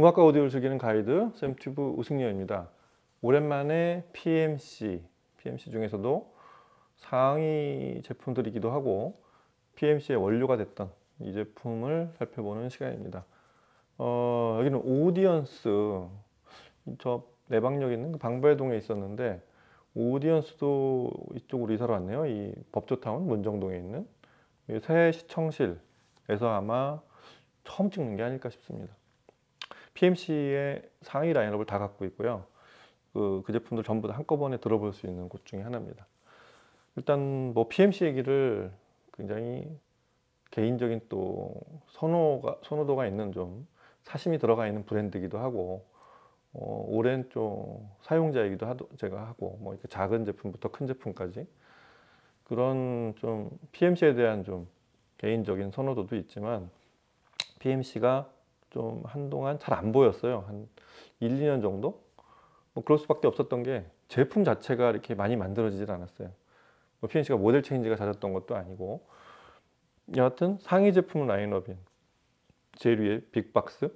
음악과 오디오를 즐기는 가이드 샘튜브 우승렬입니다. 오랜만에 PMC 중에서도 상위 제품들이기도 하고 PMC의 원료가 됐던 이 제품을 살펴보는 시간입니다. 여기는 오디언스, 저 내방역 있는 그 방배동에 있었는데 오디언스도 이쪽으로 이사를 왔네요. 이 법조타운 문정동에 있는 새 시청실에서 아마 처음 찍는 게 아닐까 싶습니다. PMC의 상위 라인업을 다 갖고 있고요. 그 제품들 전부 다 한꺼번에 들어볼 수 있는 곳 중에 하나입니다. 일단 뭐 PMC 얘기를 굉장히 개인적인 또 선호도가 있는 좀 사심이 들어가 있는 브랜드이기도 하고 오랜 좀 사용자이기도 제가 하고 뭐 이렇게 작은 제품부터 큰 제품까지 그런 좀 PMC에 대한 좀 개인적인 선호도도 있지만 PMC가 좀 한동안 잘 안 보였어요. 한 1, 2년 정도? 뭐 그럴 수밖에 없었던 게 제품 자체가 이렇게 많이 만들어지질 않았어요. 뭐 PMC가 모델 체인지가 잦았던 것도 아니고 여하튼 상위 제품 라인업인 제일 위에 빅박스,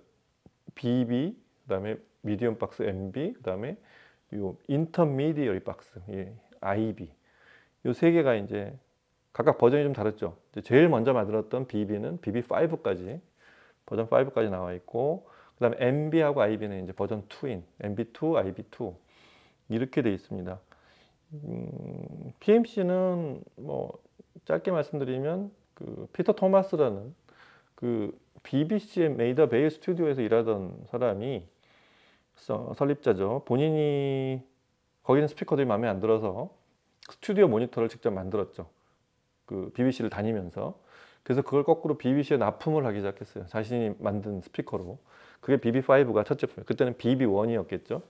BB, 그 다음에 미디엄 박스 MB, 그 다음에 요 인터미디어리 박스, IB 요 세 개가 이제 각각 버전이 좀 다르죠. 제일 먼저 만들었던 BB는 BB5까지 버전 5까지 나와 있고 그 다음에 MB하고 IB는 이제 버전 2인 MB2, IB2 이렇게 돼 있습니다. PMC는 뭐 짧게 말씀드리면 그 피터 토마스라는 그 BBC의 메이더 베일 스튜디오에서 일하던 사람이 설립자죠. 본인이 거기는 스피커들이 마음에 안 들어서 스튜디오 모니터를 직접 만들었죠. 그 BBC를 다니면서. 그래서 그걸 거꾸로 BBC에 납품을 하기 시작했어요. 자신이 만든 스피커로. 그게 BB5가 첫 제품이에요. 그때는 BB1이었겠죠.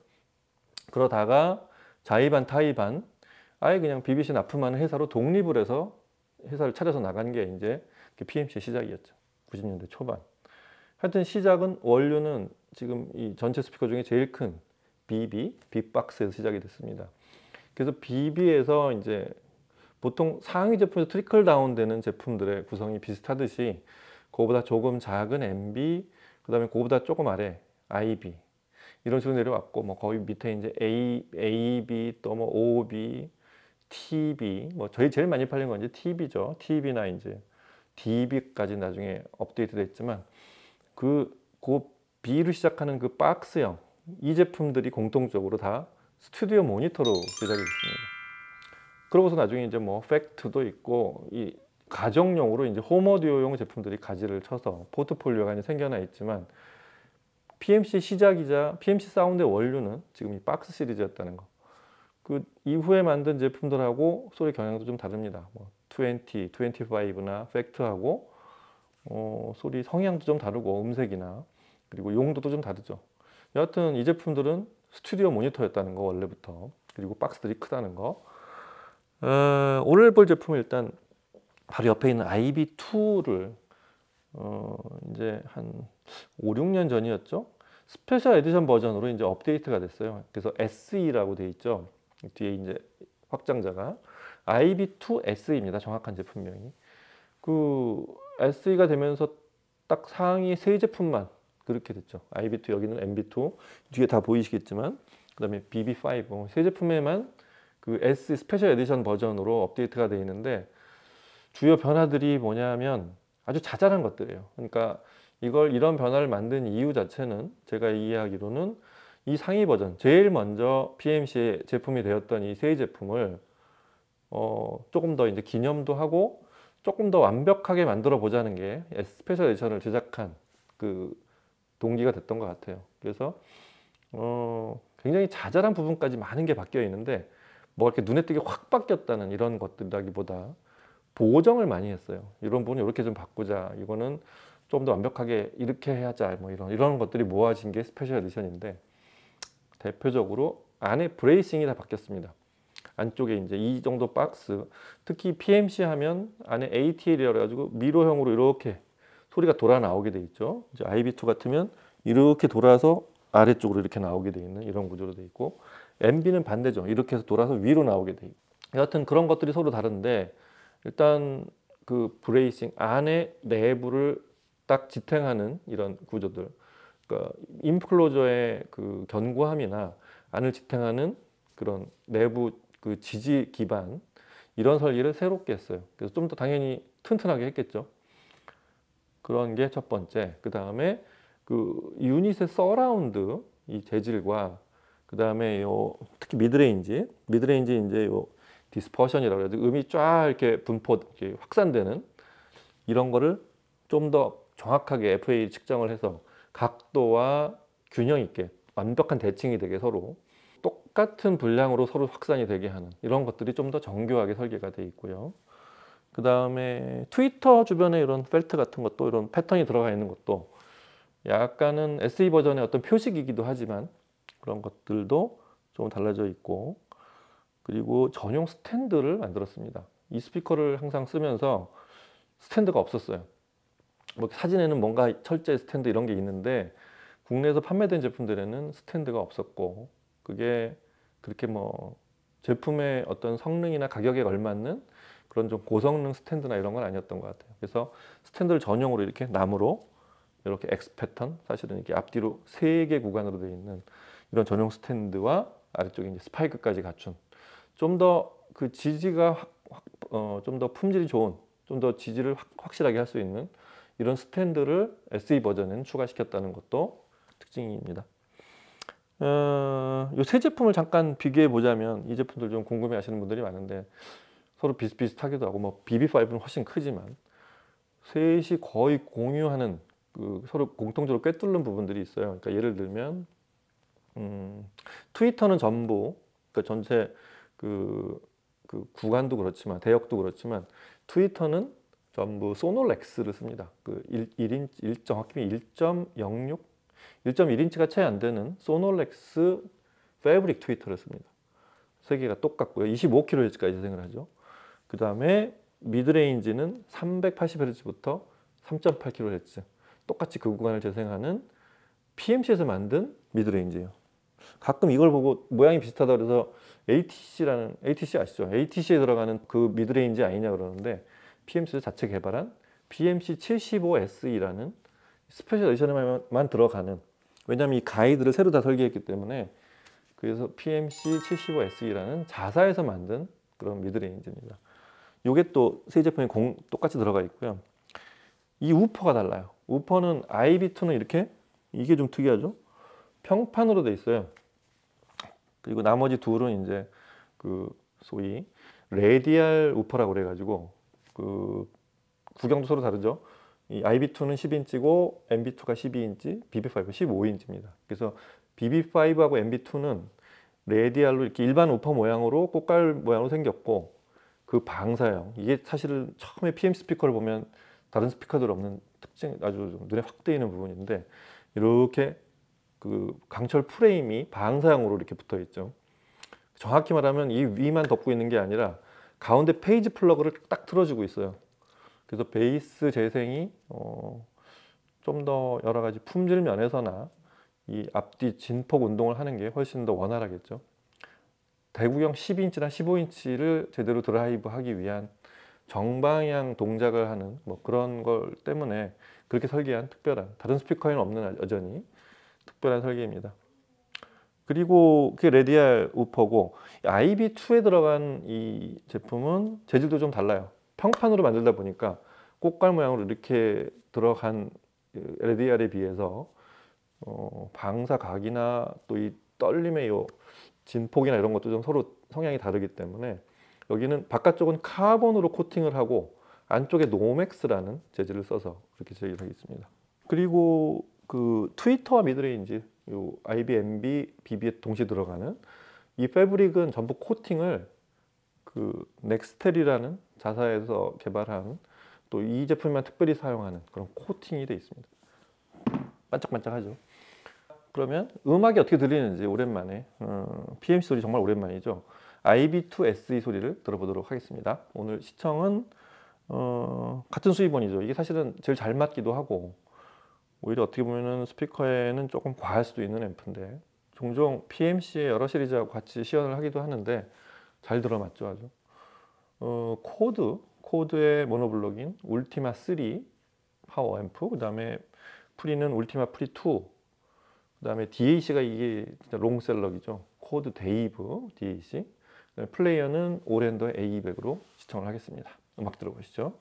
그러다가 자의반 타의반 아예 그냥 BBC 납품하는 회사로 독립을 해서 회사를 차려서 나간 게 이제 PMC의 시작이었죠. 90년대 초반. 하여튼 시작은 원료는 지금 이 전체 스피커 중에 제일 큰 BB, 빅박스에서 시작이 됐습니다. 그래서 BB에서 이제 보통 상위 제품에서 트리클 다운 되는 제품들의 구성이 비슷하듯이 그거보다 조금 작은 MB, 그 다음에 그거보다 조금 아래 IB 이런 식으로 내려왔고 뭐 거의 밑에 이제 AB 또 뭐 OB, TB 뭐 저희 제일 많이 팔린 건 이제 TB죠. TB나 이제 DB까지 나중에 업데이트 됐지만 그 B로 시작하는 그 박스형 이 제품들이 공통적으로 다 스튜디오 모니터로 제작이 됐습니다. 그러고서 나중에 이제 뭐 팩트도 있고 이 가정용으로 이제 홈 오디오용 제품들이 가지를 쳐서 포트폴리오가 이제 생겨나 있지만 PMC 시작이자 PMC 사운드의 원료는 지금 이 박스 시리즈였다는 거. 그 이후에 만든 제품들하고 소리 경향도 좀 다릅니다. 뭐 20, 25나 팩트하고 소리 성향도 좀 다르고 음색이나 그리고 용도도 좀 다르죠. 여하튼 이 제품들은 스튜디오 모니터였다는 거 원래부터. 그리고 박스들이 크다는 거. 오늘 볼 제품은 일단 바로 옆에 있는 IB2를 이제 한 5, 6년 전이었죠. 스페셜 에디션 버전으로 이제 업데이트가 됐어요. 그래서 SE라고 돼 있죠. 뒤에 이제 확장자가 IB2 SE입니다. 정확한 제품명이. 그 SE가 되면서 딱 상위 세 제품만 그렇게 됐죠. IB2 여기는 MB2 뒤에 다 보이시겠지만 그다음에 BB5 세 제품에만 그 S 스페셜 에디션 버전으로 업데이트가 되어 있는데 주요 변화들이 뭐냐면 아주 자잘한 것들이에요. 그러니까 이런 변화를 만든 이유 자체는 제가 이해하기로는 이 상위 버전 제일 먼저 PMC의 제품이 되었던 이 세 제품을 조금 더 이제 기념도 하고 조금 더 완벽하게 만들어 보자는 게 S 스페셜 에디션을 제작한 그 동기가 됐던 것 같아요. 그래서 굉장히 자잘한 부분까지 많은 게 바뀌어 있는데 뭐 이렇게 눈에 띄게 확 바뀌었다는 이런 것들이라기보다 보정을 많이 했어요. 이런 부분 이렇게 좀 바꾸자. 이거는 좀 더 완벽하게 이렇게 해야자. 뭐 이런 것들이 모아진 게 스페셜 에디션인데 대표적으로 안에 브레이싱이 다 바뀌었습니다. 안쪽에 이제 이 정도 박스, 특히 PMC 하면 안에 ATL이라 가지고 미로형으로 이렇게 소리가 돌아 나오게 돼 있죠. 이제 IB2 같으면 이렇게 돌아서 아래쪽으로 이렇게 나오게 돼 있는 이런 구조로 돼 있고 MB는 반대죠. 이렇게 해서 돌아서 위로 나오게 돼 있고 여하튼 그런 것들이 서로 다른데 일단 그 브레이싱 안에 내부를 딱 지탱하는 이런 구조들 그러니까 인클로저의 그 견고함이나 안을 지탱하는 그런 내부 그 지지 기반 이런 설계를 새롭게 했어요. 그래서 좀 더 당연히 튼튼하게 했겠죠. 그런 게 첫 번째. 그 다음에 그 유닛의 서라운드 이 재질과 그 다음에 요 특히 미드레인지 이제 요 디스퍼션이라고 해서 음이 쫙 이렇게 분포 이렇게 확산되는 이런 거를 좀 더 정확하게 FA 측정을 해서 각도와 균형 있게 완벽한 대칭이 되게 서로 똑같은 분량으로 서로 확산이 되게 하는 이런 것들이 좀 더 정교하게 설계가 되어 있고요. 그 다음에 트위터 주변에 이런 펠트 같은 것도 이런 패턴이 들어가 있는 것도 약간은 SE 버전의 어떤 표식이기도 하지만 그런 것들도 좀 달라져 있고 그리고 전용 스탠드를 만들었습니다. 이 스피커를 항상 쓰면서 스탠드가 없었어요. 뭐 사진에는 뭔가 철제 스탠드 이런 게 있는데 국내에서 판매된 제품들에는 스탠드가 없었고 그게 그렇게 뭐 제품의 어떤 성능이나 가격에 걸맞는 그런 좀 고성능 스탠드나 이런 건 아니었던 것 같아요. 그래서 스탠드를 전용으로 이렇게 나무로 이렇게 X 패턴 사실은 이렇게 앞뒤로 3개 구간으로 되어 있는 이런 전용 스탠드와 아래쪽에 이제 스파이크까지 갖춘 좀 더 그 지지가 좀 더 품질이 좋은 좀 더 지지를 확실하게 할 수 있는 이런 스탠드를 SE 버전에는 추가시켰다는 것도 특징입니다. 이 세 제품을 잠깐 비교해 보자면 이 제품들 좀 궁금해 하시는 분들이 많은데 서로 비슷비슷하기도 하고 뭐 BB5는 훨씬 크지만 셋이 거의 공유하는 그 서로 공통적으로 꿰뚫는 부분들이 있어요. 그러니까 예를 들면 트위터는 전부 그러니까 전체 그 구간도 그렇지만 대역도 그렇지만 트위터는 전부 소노렉스를 씁니다. 그 1인치 정확히 1.06 1.1인치가 채 안 되는 소노렉스 패브릭 트위터를 씁니다. 세 개가 똑같고요. 25kHz까지 재생을 하죠. 그 다음에 미드레인지는 380Hz부터 3.8kHz 똑같이 그 구간을 재생하는 PMC에서 만든 미드레인지예요. 가끔 이걸 보고 모양이 비슷하다 그래서 ATC 아시죠? ATC에 들어가는 그 미드레인지 아니냐 그러는데 PMC 자체 개발한 PMC 75SE라는 스페셜 에디션에만 들어가는 왜냐하면 이 가이드를 새로 다 설계했기 때문에 그래서 PMC 75SE라는 자사에서 만든 그런 미드레인지입니다. 이게 또 세 제품이 똑같이 들어가 있고요. 이 우퍼가 달라요. 우퍼는 IB2는 이렇게 이게 좀 특이하죠. 평판으로 돼 있어요. 그리고 나머지 둘은 이제 그 소위 레디알 우퍼라고 그래가지고 그 구경도 서로 다르죠. 이 IB2는 10인치고 MB2가 12인치, BB5가 15인치입니다. 그래서 BB5하고 MB2는 레디알로 이렇게 일반 우퍼 모양으로 꽃갈 모양으로 생겼고 그 방사형 이게 사실은 처음에 PM 스피커를 보면 다른 스피커들 없는 특징 아주 눈에 확 띄는 부분인데 이렇게 그 강철 프레임이 방사형으로 이렇게 붙어 있죠. 정확히 말하면 이 위만 덮고 있는 게 아니라 가운데 페이지 플러그를 딱 틀어주고 있어요. 그래서 베이스 재생이 좀 더 여러 가지 품질 면에서나 이 앞뒤 진폭 운동을 하는 게 훨씬 더 원활하겠죠. 대구형 10인치나 15인치를 제대로 드라이브 하기 위한 정방향 동작을 하는 뭐 그런 걸 때문에 그렇게 설계한 특별한 다른 스피커에는 없는 여전히 특별한 설계입니다. 그리고 그게 레디알 우퍼고 IB2에 들어간 이 제품은 재질도 좀 달라요. 평판으로 만들다 보니까 꽃갈 모양으로 이렇게 들어간 레디알에 비해서 방사각이나 또 이 떨림의 요 진폭이나 이런 것도 좀 서로 성향이 다르기 때문에 여기는 바깥쪽은 카본으로 코팅을 하고 안쪽에 노맥스라는 재질을 써서 그렇게 제작하고 있습니다. 그리고 그 트위터와 미드레인지 요 IBMB, BB에 동시에 들어가는 이 패브릭은 전부 코팅을 그 넥스텔이라는 자사에서 개발한 또 이 제품만 특별히 사용하는 그런 코팅이 되어 있습니다. 반짝반짝하죠. 그러면 음악이 어떻게 들리는지 오랜만에 PMC 소리 정말 오랜만이죠. IB2SE 소리를 들어보도록 하겠습니다. 오늘 시청은 같은 수입원이죠. 이게 사실은 제일 잘 맞기도 하고 오히려 어떻게 보면은 스피커에는 조금 과할 수도 있는 앰프인데 종종 PMC의 여러 시리즈하고 같이 시연을 하기도 하는데 잘 들어맞죠 아주. 코드의 모노블록인 울티마 3 파워 앰프, 그 다음에 프리는 울티마 프리 2 그다음에 DAC가 이게 진짜 롱셀러기죠. 코드 데이브 DAC. 플레이어는 오랜더 A200으로 시청을 하겠습니다. 음악 들어보시죠.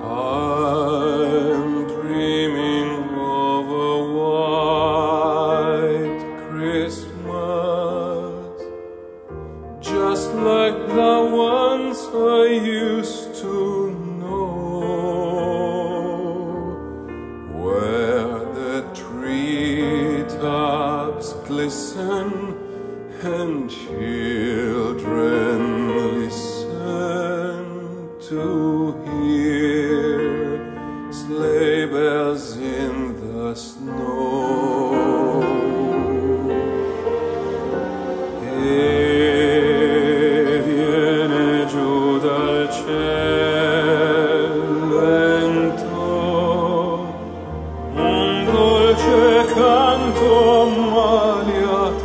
I'm dreaming of a white Christmas, just like the ones I used to know, where the treetops glisten and children listen to hear sleigh bells in the snow. E viene giù dal cielo lento un dolce canto ammaliato.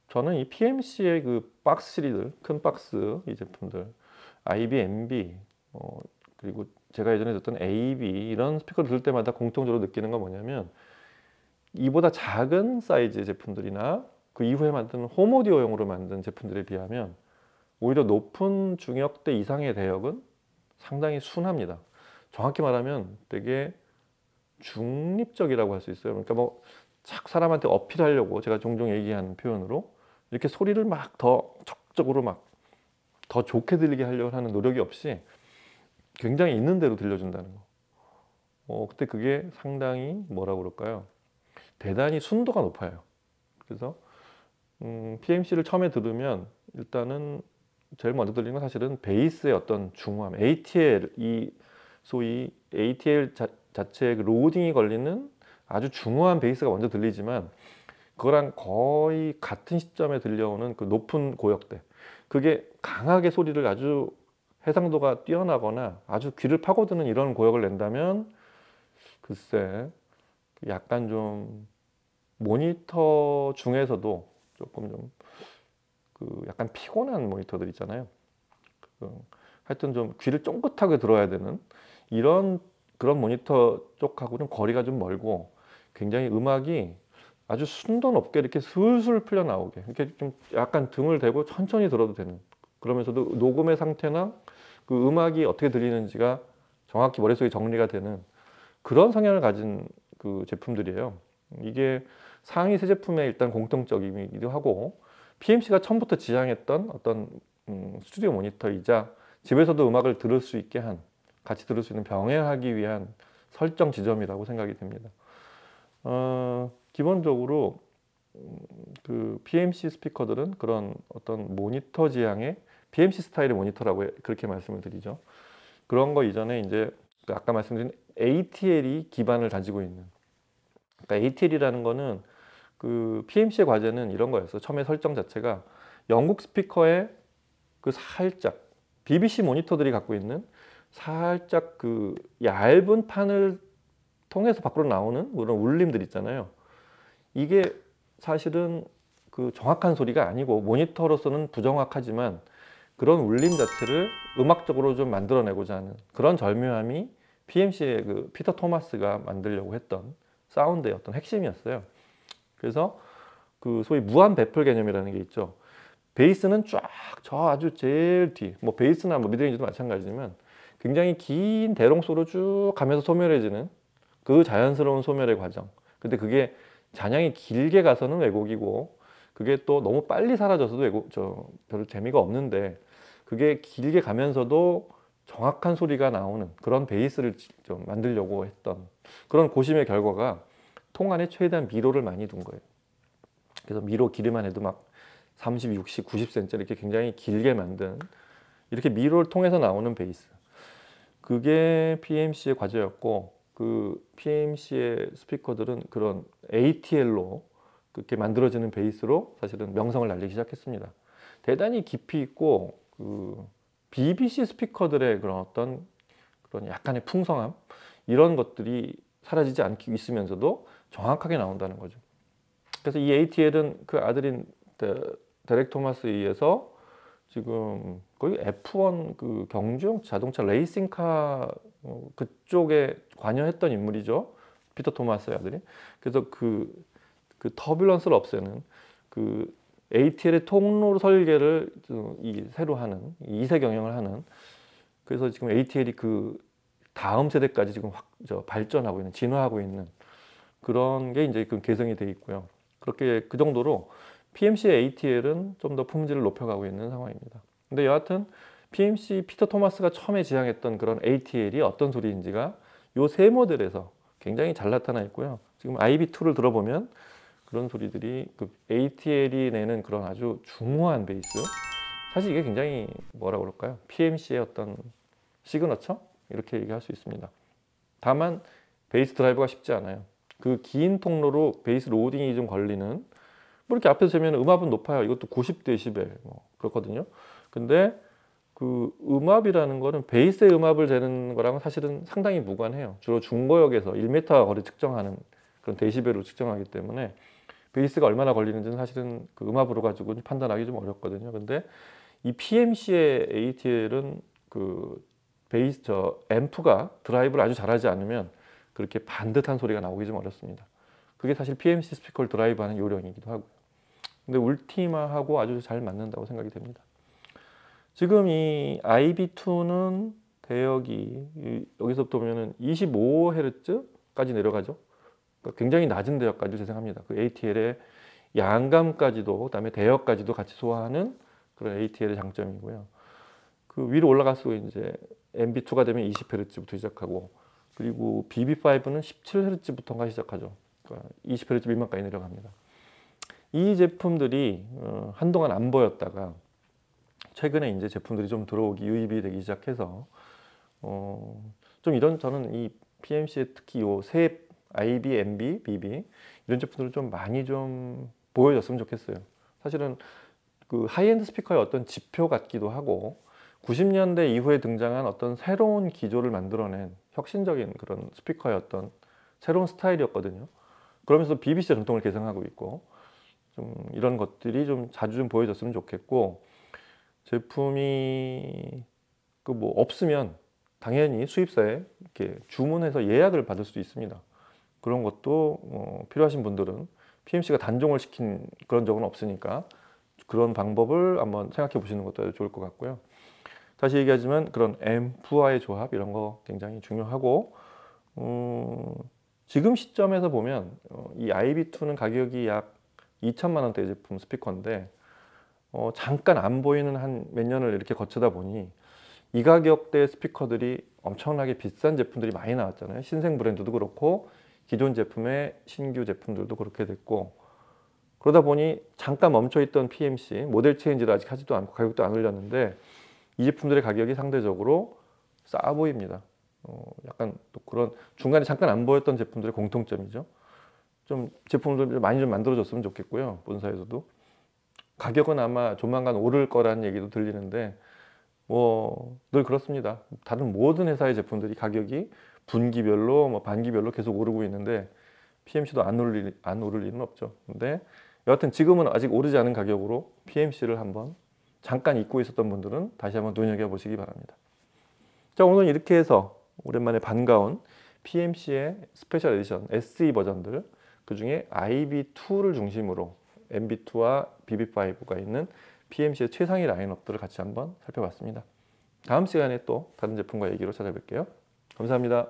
저는 이 PMC의 그 박스 시리즈, 큰 박스 이 제품들, IB, 그리고 제가 예전에 듣던 AB 이런 스피커를 들을 때마다 공통적으로 느끼는 건 뭐냐면 이보다 작은 사이즈의 제품들이나 그 이후에 만든 홈오디오용으로 만든 제품들에 비하면 오히려 높은 중역대 이상의 대역은 상당히 순합니다. 정확히 말하면 되게 중립적이라고 할 수 있어요. 그러니까 뭐 착 사람한테 어필하려고 제가 종종 얘기하는 표현으로 이렇게 소리를 막 더 적극적으로 막 더 좋게 들리게 하려고 하는 노력이 없이 굉장히 있는 대로 들려준다는 거. 그때 그게 상당히 뭐라고 그럴까요? 대단히 순도가 높아요. 그래서 PMC를 처음에 들으면 일단은 제일 먼저 들리는 건 사실은 베이스의 어떤 중후함, ATL, 이 소위 ATL 자체의 그 로딩이 걸리는 아주 중후한 베이스가 먼저 들리지만 그거랑 거의 같은 시점에 들려오는 그 높은 고역대, 그게 강하게 소리를 아주 해상도가 뛰어나거나 아주 귀를 파고드는 이런 고역을 낸다면 글쎄 약간 좀 모니터 중에서도 조금 좀 그 약간 피곤한 모니터들 있잖아요. 하여튼 좀 귀를 쫑긋하게 들어야 되는 그런 모니터 쪽하고 좀 거리가 좀 멀고 굉장히 음악이 아주 순도 높게 이렇게 술술 풀려 나오게 이렇게 좀 약간 등을 대고 천천히 들어도 되는, 그러면서도 녹음의 상태나 그 음악이 어떻게 들리는지가 정확히 머릿속에 정리가 되는 그런 성향을 가진 그 제품들이에요. 이게 상위 세 제품의 일단 공통적이기도 하고 PMC가 처음부터 지향했던 어떤 스튜디오 모니터이자 집에서도 음악을 들을 수 있게 한, 같이 들을 수 있는 병행하기 위한 설정 지점이라고 생각이 됩니다. 기본적으로 그 PMC 스피커들은 그런 어떤 모니터 지향의 PMC 스타일의 모니터라고 그렇게 말씀을 드리죠. 그런 거 이전에 이제 아까 말씀드린 ATL이 기반을 가지고 있는, 그러니까 ATL이라는 거는 그 PMC의 과제는 이런 거였어요. 처음에 설정 자체가 영국 스피커의 그 살짝 BBC 모니터들이 갖고 있는 살짝 그 얇은 판을 통해서 밖으로 나오는 그런 울림들 있잖아요. 이게 사실은 그 정확한 소리가 아니고 모니터로서는 부정확하지만 그런 울림 자체를 음악적으로 좀 만들어내고자 하는 그런 절묘함이 PMC의 그 피터 토마스가 만들려고 했던 사운드의 어떤 핵심이었어요. 그래서 그 소위 무한 배플 개념이라는 게 있죠. 베이스는 쫙 저 아주 제일 뒤, 뭐 베이스나 뭐 미드레인지도 마찬가지지만 굉장히 긴 대롱소로 쭉 가면서 소멸해지는 그 자연스러운 소멸의 과정. 근데 그게 잔향이 길게 가서는 왜곡이고 그게 또 너무 빨리 사라져서도 별로 재미가 없는데 그게 길게 가면서도 정확한 소리가 나오는 그런 베이스를 좀 만들려고 했던 그런 고심의 결과가 통 안에 최대한 미로를 많이 둔 거예요. 그래서 미로 길이만 해도 막 30, 60, 90cm 이렇게 굉장히 길게 만든 이렇게 미로를 통해서 나오는 베이스. 그게 PMC의 과제였고 그 PMC의 스피커들은 그런 ATL로 그렇게 만들어지는 베이스로 사실은 명성을 날리기 시작했습니다. 대단히 깊이 있고 그 BBC 스피커들의 그런 어떤 그런 약간의 풍성함 이런 것들이 사라지지 않고 있으면서도 정확하게 나온다는 거죠. 그래서 이 ATL은 그 아들인 데렉 토마스에 의해서 지금 거의 F1 그 경주용 자동차 레이싱카 그쪽에 관여했던 인물이죠. 피터 토마스의 아들이. 그래서 그 터뷸런스를 없애는 그 ATL의 통로 설계를 새로 하는 이세 경영을 하는, 그래서 지금 ATL이 그 다음 세대까지 지금 발전하고 있는, 진화하고 있는 그런 게 이제 그 개성이 돼 있고요. 그렇게 그 정도로 PMC의 ATL은 좀 더 품질을 높여가고 있는 상황입니다. 근데 여하튼 PMC 피터 토마스가 처음에 지향했던 그런 ATL이 어떤 소리인지가 요 세 모델에서 굉장히 잘 나타나 있고요. 지금 IB2를 들어보면 그런 소리들이 그 ATL이 내는 그런 아주 중후한 베이스, 사실 이게 굉장히 뭐라고 그럴까요? PMC의 어떤 시그너처? 이렇게 얘기할 수 있습니다. 다만 베이스 드라이브가 쉽지 않아요. 그 긴 통로로 베이스 로딩이 좀 걸리는, 뭐 이렇게 앞에서 재면 음압은 높아요. 이것도 90dB 뭐 그렇거든요. 근데 그 음압이라는 거는 베이스의 음압을 재는 거랑은 사실은 상당히 무관해요. 주로 중고역에서 1m 거리 측정하는 그런 데시벨로 측정하기 때문에 베이스가 얼마나 걸리는지는 사실은 그 음압으로 가지고 판단하기 좀 어렵거든요. 근데 이 PMC의 ATL은 그 베이스 앰프가 드라이브를 아주 잘하지 않으면 그렇게 반듯한 소리가 나오기 좀 어렵습니다. 그게 사실 PMC 스피커를 드라이브하는 요령이기도 하고요. 근데 울티마하고 아주 잘 맞는다고 생각이 됩니다. 지금 이 IB2는 대역이 여기서부터 보면은 25Hz까지 대역까지 내려가죠. 그러니까 굉장히 낮은 대역까지 재생합니다. 그 ATL의 양감까지도, 그다음에 대역까지도 같이 소화하는 그런 ATL의 장점이고요. 그 위로 올라갈수록 이제 MB2가 되면 20Hz부터 시작하고, 그리고 BB5는 17Hz부터가 시작하죠. 그러니까 20Hz 미만까지 내려갑니다. 이 제품들이 한동안 안 보였다가 최근에 이제 제품들이 좀 들어오기, 유입이 되기 시작해서 좀 이런, 저는 이 PMC의 특히 요 새 IB, MB, BB 이런 제품들을 좀 많이 좀 보여줬으면 좋겠어요. 사실은 그 하이엔드 스피커의 어떤 지표 같기도 하고 90년대 이후에 등장한 어떤 새로운 기조를 만들어낸 혁신적인 그런 스피커의 어떤 새로운 스타일이었거든요. 그러면서 BBC 전통을 계승하고 있고, 좀 이런 것들이 좀 자주 좀 보여줬으면 좋겠고, 제품이 그 뭐 없으면 당연히 수입사에 이렇게 주문해서 예약을 받을 수도 있습니다. 그런 것도 필요하신 분들은 PMC가 단종을 시킨 그런 적은 없으니까 그런 방법을 한번 생각해 보시는 것도 좋을 것 같고요. 다시 얘기하지만 그런 앰프와의 조합 이런 거 굉장히 중요하고, 지금 시점에서 보면 이 IB2는 가격이 약 2천만 원대 제품 스피커인데 잠깐 안 보이는 한 몇 년을 이렇게 거치다 보니 이 가격대 스피커들이 엄청나게 비싼 제품들이 많이 나왔잖아요. 신생 브랜드도 그렇고 기존 제품의 신규 제품들도 그렇게 됐고, 그러다 보니 잠깐 멈춰있던 PMC 모델 체인지를 아직 하지도 않고 가격도 안 올렸는데 이 제품들의 가격이 상대적으로 싸 보입니다. 약간 또 그런 중간에 잠깐 안 보였던 제품들의 공통점이죠. 좀 제품들 많이 좀 만들어줬으면 좋겠고요. 본사에서도 가격은 아마 조만간 오를 거라는 얘기도 들리는데 뭐 늘 그렇습니다. 다른 모든 회사의 제품들이 가격이 분기별로 뭐 반기별로 계속 오르고 있는데 PMC도 안 오를 일은 없죠. 근데 여하튼 지금은 아직 오르지 않은 가격으로 PMC를 한번 잠깐 잊고 있었던 분들은 다시 한번 눈여겨보시기 바랍니다. 자, 오늘 이렇게 해서 오랜만에 반가운 PMC의 스페셜 에디션 SE 버전들, 그 중에 IB2를 중심으로 MB2와 BB5가 있는 PMC의 최상위 라인업들을 같이 한번 살펴봤습니다. 다음 시간에 또 다른 제품과 얘기로 찾아뵐게요. 감사합니다.